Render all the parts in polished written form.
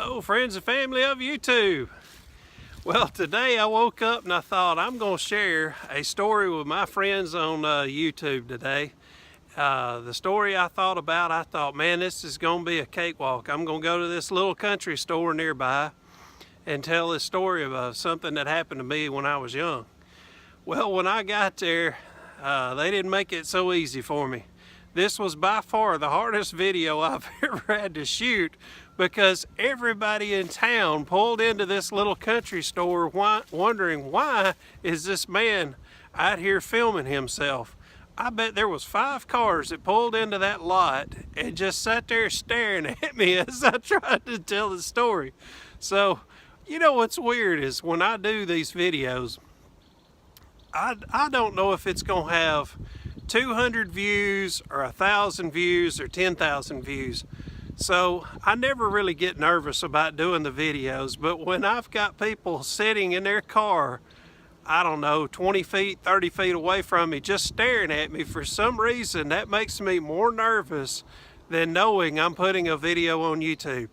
Hello friends and family of YouTube. Well, today I woke up and I thought I'm going to share a story with my friends on YouTube today. The story I thought, man, this is going to be a cakewalk. I'm going to go to this little country store nearby and tell this story of something that happened to me when I was young. Well, when I got there, they didn't make it so easy for me. This was by far the hardest video I've ever had to shoot because everybody in town pulled into this little country store wondering why is this man out here filming himself. I bet there was 5 cars that pulled into that lot and just sat there staring at me as I tried to tell the story. So, you know what's weird is when I do these videos, I don't know if it's gonna have 200 views or 1,000 views or 10,000 views. So I never really get nervous about doing the videos, but when I've got people sitting in their car, I don't know, 20 feet, 30 feet away from me, just staring at me, for some reason that makes me more nervous than knowing I'm putting a video on YouTube.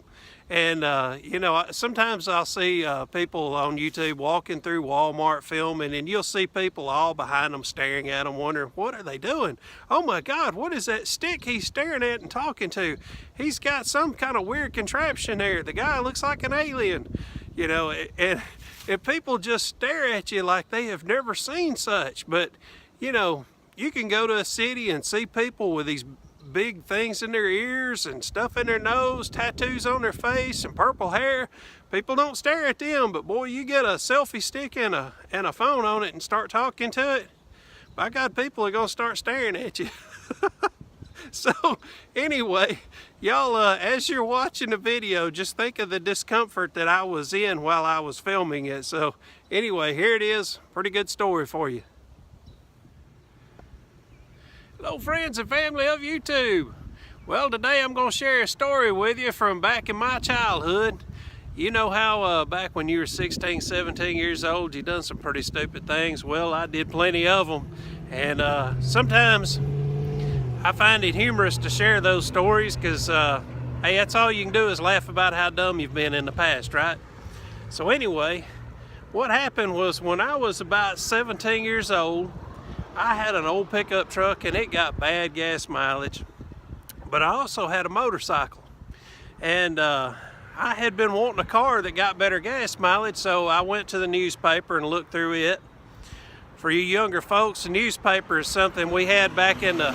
And you know, sometimes I'll see people on YouTube walking through Walmart filming, and you'll see people all behind them staring at them, wondering, what are they doing? Oh my God, what is that stick he's staring at and talking to? He's got some kind of weird contraption there. The guy looks like an alien, you know, and people just stare at you like they have never seen such. But, you know, you can go to a city and see people with these big things in their ears and stuff in their nose, tattoos on their face and purple hair. People don't stare at them, but boy, you get a selfie stick and a phone on it and start talking to it, by God, people are gonna start staring at you. So anyway, y'all, as you're watching the video, just think of the discomfort that I was in while I was filming it. So anyway, here it is. Pretty good story for you. Hello friends and family of YouTube. Well, today I'm going to share a story with you from back in my childhood. You know how back when you were 16, 17 years old, you done some pretty stupid things. Well, I did plenty of them. And sometimes I find it humorous to share those stories because, hey, that's all you can do is laugh about how dumb you've been in the past, right? So anyway, what happened was when I was about 17 years old, I had an old pickup truck and it got bad gas mileage, but I also had a motorcycle, and I had been wanting a car that got better gas mileage, so I went to the newspaper and looked through it. For you younger folks, the newspaper is something we had back in the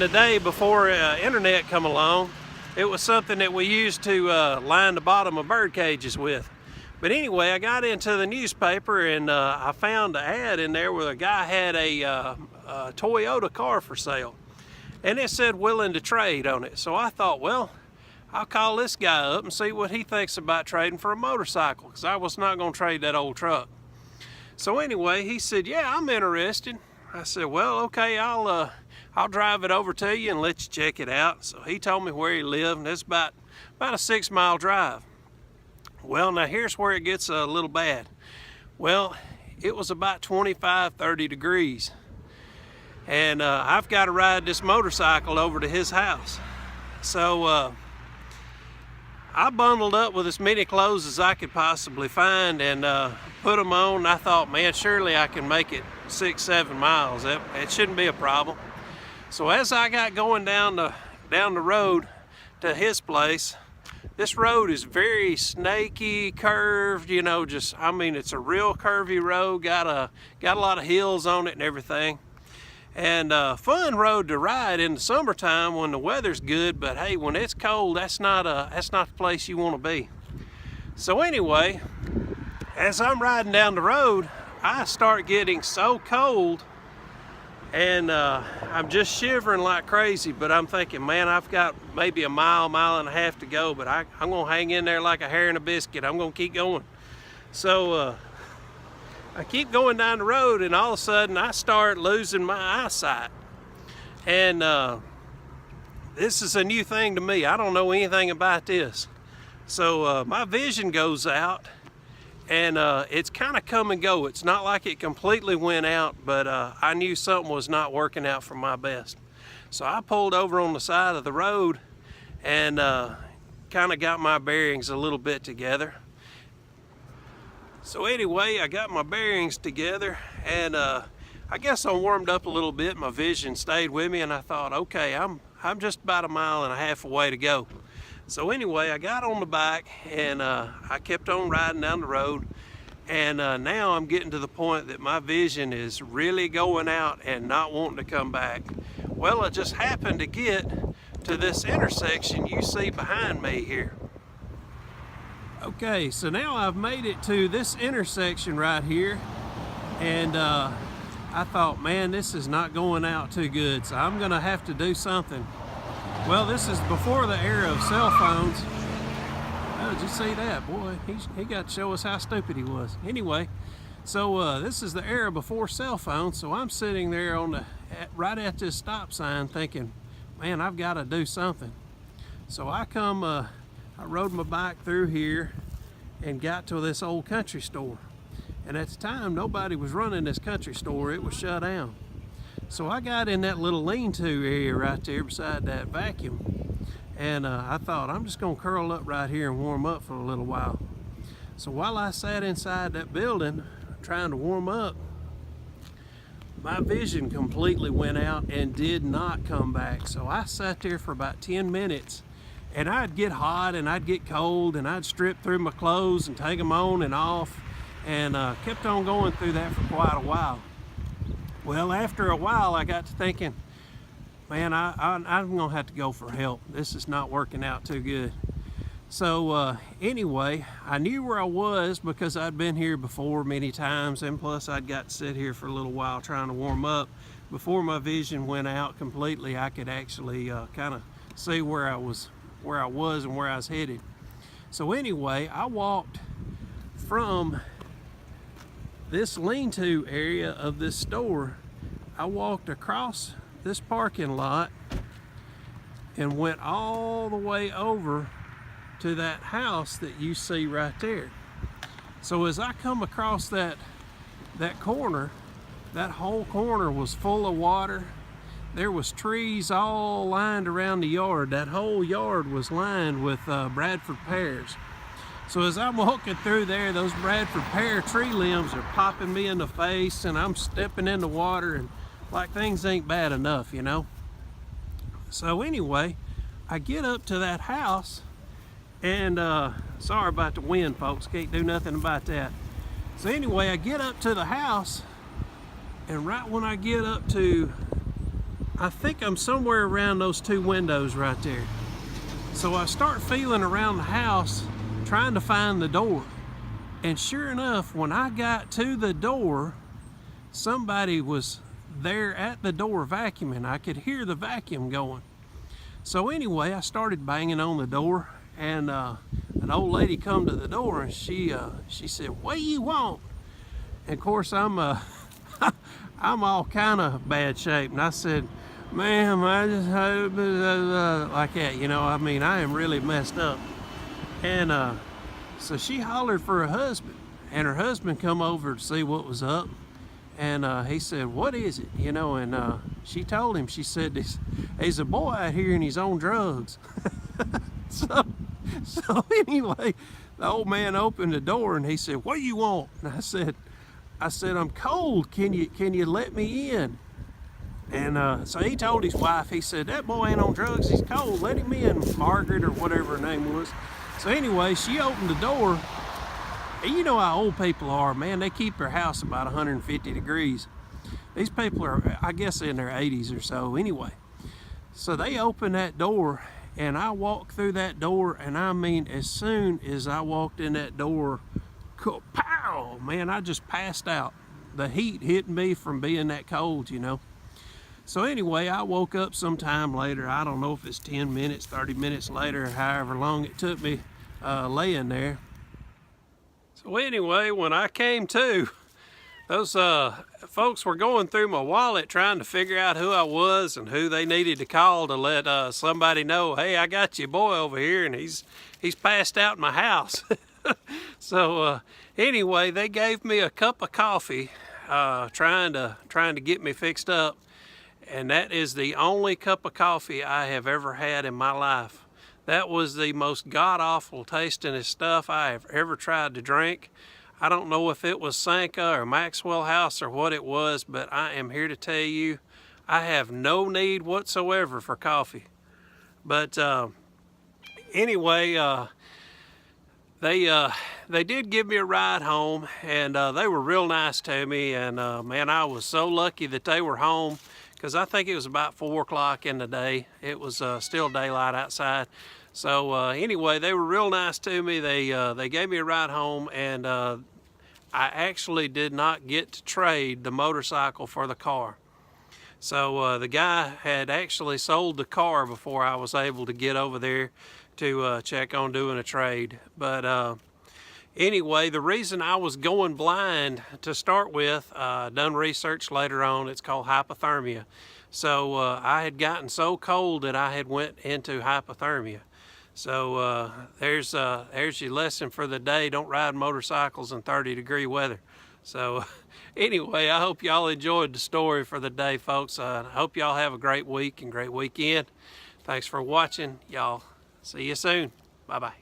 day before internet come along. It was something that we used to line the bottom of bird cages with. But anyway, I got into the newspaper and I found an ad in there where a guy had a Toyota car for sale. And it said willing to trade on it. So I thought, well, I'll call this guy up and see what he thinks about trading for a motorcycle, because I was not going to trade that old truck. So anyway, he said, yeah, I'm interested. I said, well, okay, I'll drive it over to you and let you check it out. So he told me where he lived, and it's about a 6-mile drive. Well, now here's where it gets a little bad. Well, it was about 25, 30 degrees. And I've got to ride this motorcycle over to his house. So I bundled up with as many clothes as I could possibly find and put them on. I thought, man, surely I can make it 6, 7 miles. It shouldn't be a problem. So as I got going down the road to his place, this road is very snaky, curved, you know, I mean, it's a real curvy road, got a lot of hills on it and everything. And fun road to ride in the summertime when the weather's good, but hey, when it's cold, that's not the place you want to be. So anyway, as I'm riding down the road, I start getting so cold, and I'm just shivering like crazy, but I'm thinking, man, I've got maybe a mile and a half to go, but I'm gonna hang in there like a hair in a biscuit. I'm gonna keep going. So I keep going down the road, and all of a sudden I start losing my eyesight. And this is a new thing to me. I don't know anything about this. So my vision goes out, and it's kind of come and go. It's not like it completely went out, but I knew something was not working out for my best. So I pulled over on the side of the road and kind of got my bearings a little bit together. So anyway, I got my bearings together, and I guess I warmed up a little bit. My vision stayed with me, and I thought, okay, I'm just about 1.5 miles away to go. So anyway, I got on the bike, and I kept on riding down the road, and now I'm getting to the point that my vision is really going out and not wanting to come back. Well, I just happened to get to this intersection you see behind me here. Okay, so now I've made it to this intersection right here, and I thought, man, this is not going out too good, so I'm gonna have to do something. Well, this is before the era of cell phones. Oh, did you see that? Boy, he got to show us how stupid he was. Anyway, so this is the era before cell phones, so I'm sitting there on right at this stop sign thinking, man, I've got to do something. So I rode my bike through here and got to this old country store. And at the time, nobody was running this country store. It was shut down. So I got in that little lean-to area right there beside that vacuum. And I thought, I'm just gonna curl up right here and warm up for a little while. So while I sat inside that building trying to warm up, my vision completely went out and did not come back. So I sat there for about 10 minutes, and I'd get hot and I'd get cold, and I'd strip through my clothes and take them on and off, and kept on going through that for quite a while. Well, after a while, I got to thinking, man, I'm gonna have to go for help. This is not working out too good. So anyway, I knew where I was because I'd been here before many times, and plus I'd got to sit here for a little while trying to warm up. Before my vision went out completely, I could actually kind of see where I was and where I was headed. So anyway, I walked from this lean-to area of this store. I walked across this parking lot and went all the way over to that house that you see right there. So as I come across that corner, that whole corner was full of water. There was trees all lined around the yard. That whole yard was lined with Bradford pears. So as I'm walking through there, those Bradford pear tree limbs are popping me in the face, and I'm stepping in the water, and like things ain't bad enough, you know. So anyway, I get up to that house, and sorry about the wind, folks, can't do nothing about that. So anyway, I get up to the house, and right when I get up to, I think I'm somewhere around those two windows right there. So I start feeling around the house trying to find the door, and sure enough, when I got to the door, somebody was there at the door vacuuming. I could hear the vacuum going. So anyway, I started banging on the door, and an old lady come to the door, and she said, "What do you want?" And of course, I'm I'm all kind of bad shape, and I said, "Ma'am, I just hope," like that, you know. I mean, I am really messed up. And so she hollered for her husband, and her husband come over to see what was up. And he said, "What is it?" You know, and she told him, she said, "There's a boy out here and he's on drugs." So anyway, the old man opened the door, and he said, "What do you want?" And I said, "I'm cold. Can you let me in?" And so he told his wife, he said, "That boy ain't on drugs, he's cold. Let him in, Margaret," or whatever her name was. So anyway, she opened the door. And you know how old people are, man. They keep their house about 150 degrees. These people are, I guess, in their 80s or so. Anyway, so they opened that door, and I walked through that door, and I mean, as soon as I walked in that door, pow, man, I just passed out. The heat hit me from being that cold, you know. So anyway, I woke up sometime later. I don't know if it's 10 minutes, 30 minutes later, however long it took me laying there. So anyway, when I came to, those folks were going through my wallet trying to figure out who I was and who they needed to call to let somebody know, "Hey, I got your boy over here, and he's passed out in my house." So anyway, they gave me a cup of coffee, trying to get me fixed up, and that is the only cup of coffee I have ever had in my life. That was the most god-awful tastingest stuff I have ever tried to drink. I don't know if it was Sanka or Maxwell House or what it was, but I am here to tell you, I have no need whatsoever for coffee. But anyway, they did give me a ride home, and they were real nice to me. And man, I was so lucky that they were home, because I think it was about 4 o'clock in the day. It was still daylight outside. So anyway, they were real nice to me. They gave me a ride home, and I actually did not get to trade the motorcycle for the car. So the guy had actually sold the car before I was able to get over there to check on doing a trade. But anyway, the reason I was going blind to start with, done research later on, it's called hypothermia. So I had gotten so cold that I had went into hypothermia. So there's your lesson for the day. Don't ride motorcycles in 30-degree weather. So anyway, I hope y'all enjoyed the story for the day, folks. I hope y'all have a great week and great weekend. Thanks for watching. Y'all see you soon. Bye-bye.